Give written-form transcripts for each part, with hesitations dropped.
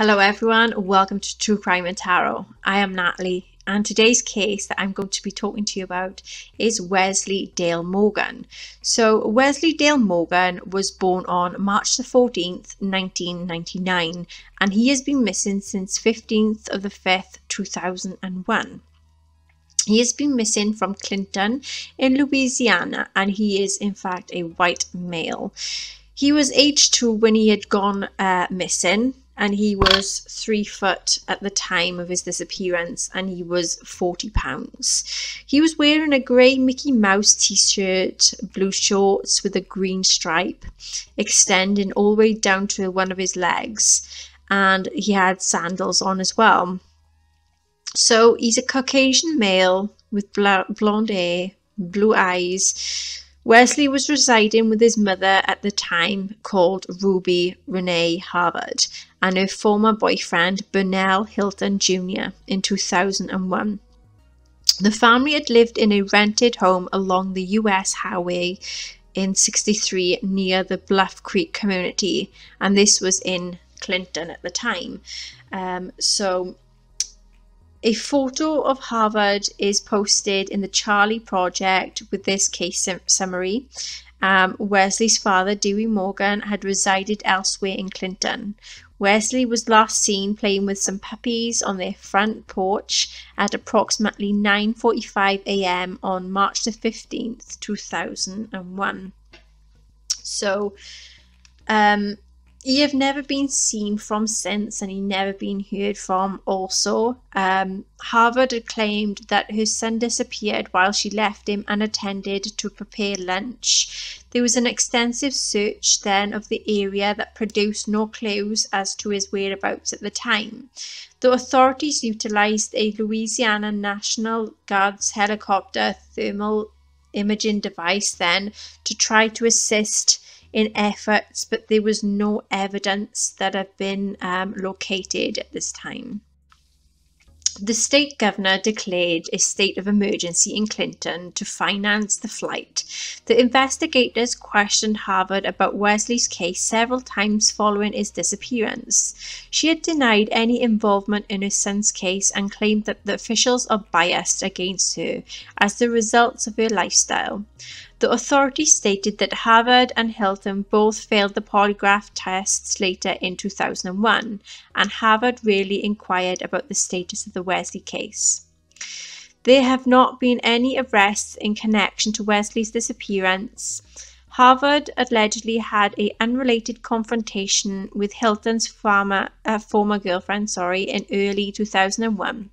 Hello everyone, welcome to True Crime and Tarot. I am Natalie, and today's case that I'm going to be talking to you about is Wesley Dale Morgan. So Wesley Dale Morgan was born on March the 14th, 1999, and he has been missing since 15th of the 5th, 2001. He has been missing from Clinton in Louisiana, and he is in fact a white male. He was age 2 when he had gone missing, and he was 3 foot at the time of his disappearance, and he was 40 pounds. He was wearing a grey Mickey Mouse t-shirt, blue shorts with a green stripe extending all the way down to one of his legs, and he had sandals on as well. So he's a Caucasian male with blonde hair, blue eyes. Wesley was residing with his mother at the time, called Ruby Renee Harvard, and her former boyfriend Burnell Hilton Jr. in 2001. The family had lived in a rented home along the US Highway in 63 near the Bluff Creek community, and this was in Clinton at the time. A photo of Harvard is posted in the Charlie Project with this case summary. Wesley's father, Dewey Morgan, had resided elsewhere in Clinton. Wesley was last seen playing with some puppies on their front porch at approximately 9:45 a.m. on March the 15th, 2001. So, he have never been seen from since, and he never been heard from also. Harvard had claimed that her son disappeared while she left him unattended to prepare lunch. There was an extensive search then of the area that produced no clues as to his whereabouts at the time. The authorities utilised a Louisiana National Guard's helicopter thermal imaging device then to try to assist in efforts, but there was no evidence that had been located at this time. The state governor declared a state of emergency in Clinton to finance the flight. The investigators questioned Harvard about Wesley's case several times following his disappearance. She had denied any involvement in her son's case and claimed that the officials are biased against her as the results of her lifestyle. The authorities stated that Harvard and Hilton both failed the polygraph tests later in 2001, and Harvard rarely inquired about the status of the Wesley case. There have not been any arrests in connection to Wesley's disappearance. Harvard allegedly had an unrelated confrontation with Hilton's former girlfriend in early 2001.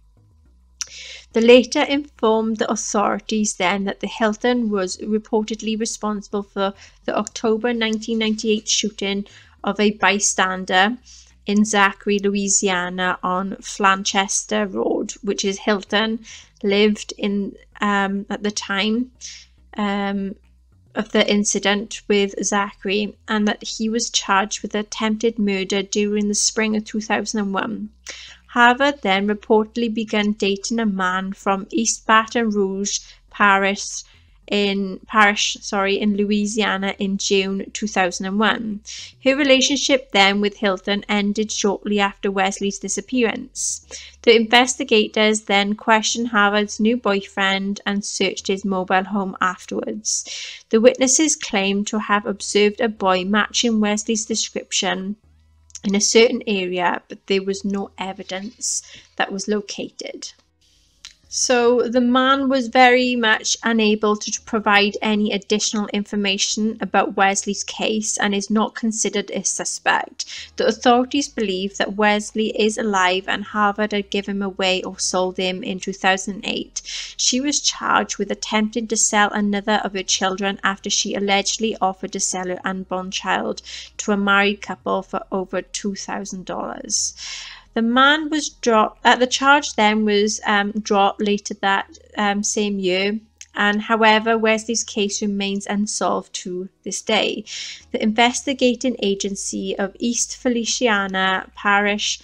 The latter informed the authorities then that the Hilton was reportedly responsible for the October 1998 shooting of a bystander in Zachary, Louisiana on Flanchester Road, which is Hilton lived in at the time of the incident with Zachary, and that he was charged with attempted murder during the spring of 2001. Harvard then reportedly began dating a man from East Baton Rouge Parish in Louisiana in June 2001. Her relationship then with Hilton ended shortly after Wesley's disappearance. The investigators then questioned Harvard's new boyfriend and searched his mobile home afterwards. The witnesses claimed to have observed a boy matching Wesley's description in a certain area, but there was no evidence that was located. So the man was very much unable to provide any additional information about Wesley's case and is not considered a suspect. The authorities believe that Wesley is alive and Harvard had given him away or sold him in 2008. She was charged with attempting to sell another of her children after she allegedly offered to sell her unborn child to a married couple for over $2,000. The man was dropped. The charge then was dropped later that same year, and however, Wesley's case remains unsolved to this day. The investigating agency of East Feliciana Parish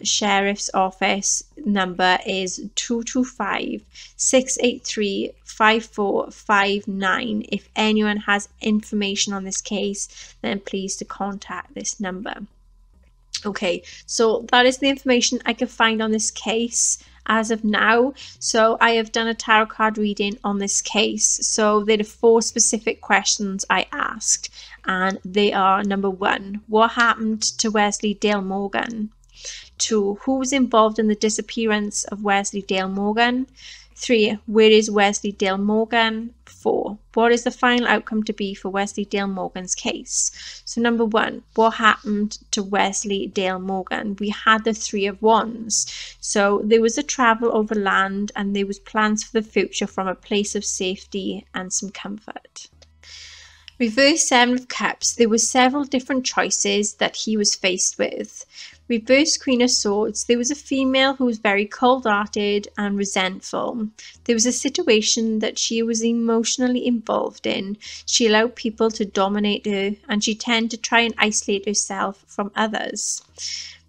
Sheriff's Office number is 225-683-5459. If anyone has information on this case, then please to contact this number. Okay, so that is the information I can find on this case as of now. So I have done a tarot card reading on this case. So there are 4 specific questions I asked, and they are: number 1, what happened to Wesley Dale Morgan? 2, who was involved in the disappearance of Wesley Dale Morgan? 3, where is Wesley Dale Morgan? 4, what is the final outcome to be for Wesley Dale Morgan's case? So number 1, what happened to Wesley Dale Morgan? We had the 3 of Wands. So there was a travel over land, and there was plans for the future from a place of safety and some comfort. Reverse 7 of Cups, there were several different choices that he was faced with. Reverse Queen of Swords, there was a female who was very cold-hearted and resentful. There was a situation that she was emotionally involved in. She allowed people to dominate her, and she tended to try and isolate herself from others.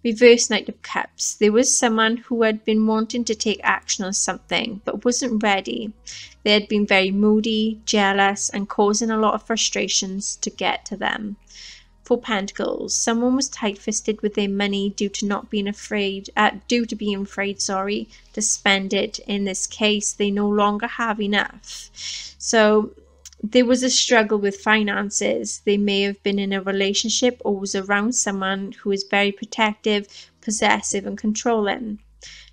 Reverse Knight of Cups, there was someone who had been wanting to take action on something but wasn't ready. They had been very moody, jealous, and causing a lot of frustrations to get to them. 4 Pentacles, someone was tight-fisted with their money due to being afraid to spend it. In this case, they no longer have enough. So there was a struggle with finances. They may have been in a relationship or was around someone who is very protective, possessive, and controlling.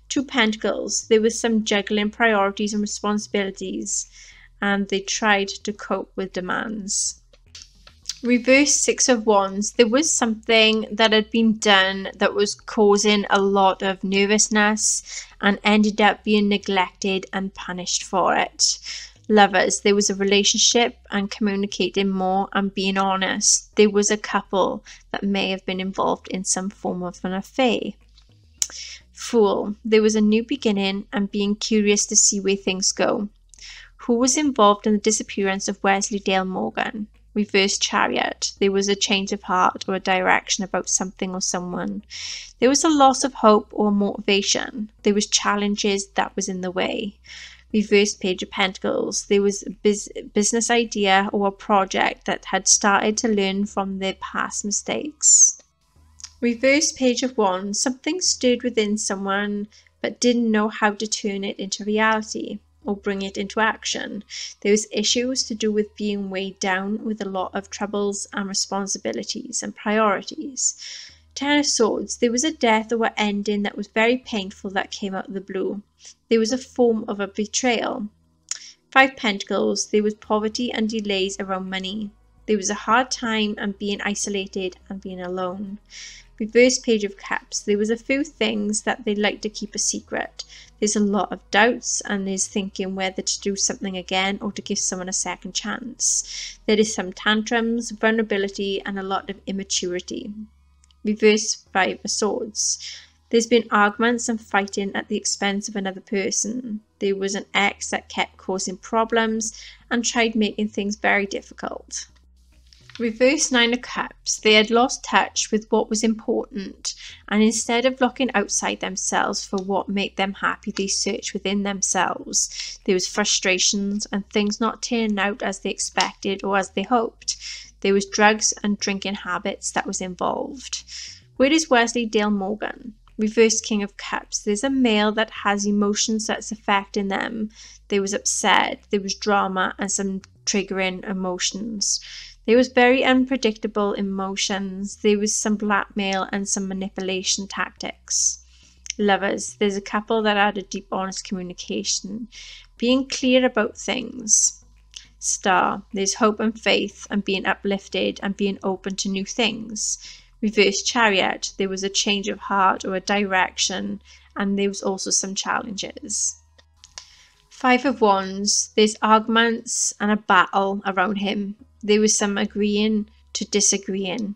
2 Pentacles, there was some juggling priorities and responsibilities, and they tried to cope with demands. Reverse 6 of Wands, there was something that had been done that was causing a lot of nervousness and ended up being neglected and punished for it. Lovers, there was a relationship and communicating more and being honest. There was a couple that may have been involved in some form of an affair. Fool, there was a new beginning and being curious to see where things go. Who was involved in the disappearance of Wesley Dale Morgan? Reverse Chariot, there was a change of heart or a direction about something or someone. There was a loss of hope or motivation. There was challenges that was in the way. Reverse Page of Pentacles, there was a business idea or a project that had started to learn from their past mistakes. Reverse Page of Wands, something stirred within someone but didn't know how to turn it into reality or bring it into action. There was issues to do with being weighed down with a lot of troubles and responsibilities and priorities. 10 of Swords, there was a death or an ending that was very painful that came out of the blue. There was a form of a betrayal. 5 Pentacles, there was poverty and delays around money. There was a hard time and being isolated and being alone. Reverse Page of Cups, there was a few things that they'd like to keep a secret. There's a lot of doubts, and there's thinking whether to do something again or to give someone a second chance. There is some tantrums, vulnerability, and a lot of immaturity. Reverse 5 of Swords, there's been arguments and fighting at the expense of another person. There was an ex that kept causing problems and tried making things very difficult. Reverse 9 of Cups, they had lost touch with what was important, and instead of looking outside themselves for what made them happy, they searched within themselves. There was frustrations and things not turning out as they expected or as they hoped. There was drugs and drinking habits that was involved. Where is Wesley Dale Morgan? Reverse King of Cups, there's a male that has emotions that's affecting them. There was upset, there was drama, and some triggering emotions. There was very unpredictable emotions. There was some blackmail and some manipulation tactics. Lovers, there's a couple that had a deep, honest communication, being clear about things. Star, there's hope and faith and being uplifted and being open to new things. Reverse Chariot, there was a change of heart or a direction, and there was also some challenges. 5 of Wands, there's arguments and a battle around him. There was some agreeing to disagreeing.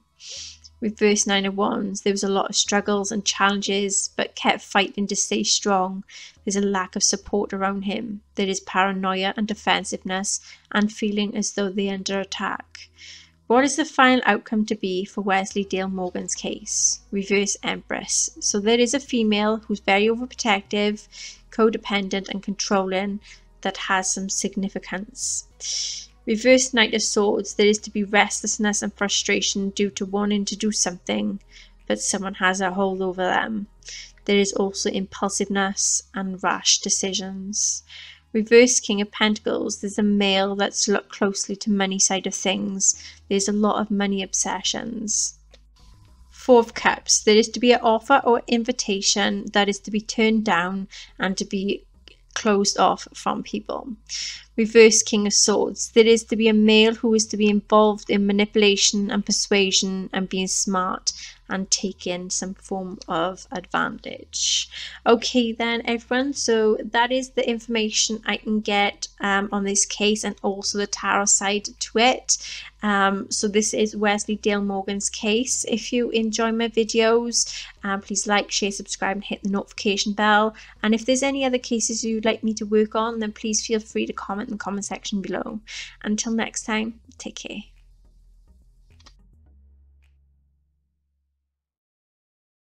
Reverse 9 of Wands, there was a lot of struggles and challenges, but kept fighting to stay strong. There's a lack of support around him. There is paranoia and defensiveness and feeling as though they're under attack. What is the final outcome to be for Wesley Dale Morgan's case? Reverse Empress. So there is a female who's very overprotective, codependent and controlling that has some significance. Reverse Knight of Swords, there is to be restlessness and frustration due to wanting to do something, but someone has a hold over them. There is also impulsiveness and rash decisions. Reverse King of Pentacles, there's a male that's looked closely to money side of things. There's a lot of money obsessions. Four of Cups, there is to be an offer or invitation that is to be turned down and to be closed off from people. Reverse King of Swords, there is to be a male who is to be involved in manipulation and persuasion and being smart and taking some form of advantage. Okay then everyone, so that is the information I can get on this case, and also the tarot side to it. So this is Wesley Dale Morgan's case. If you enjoy my videos, please like, share, subscribe and hit the notification bell. And if there's any other cases you'd like me to work on, then please feel free to comment in the comment section below. Until next time, take care.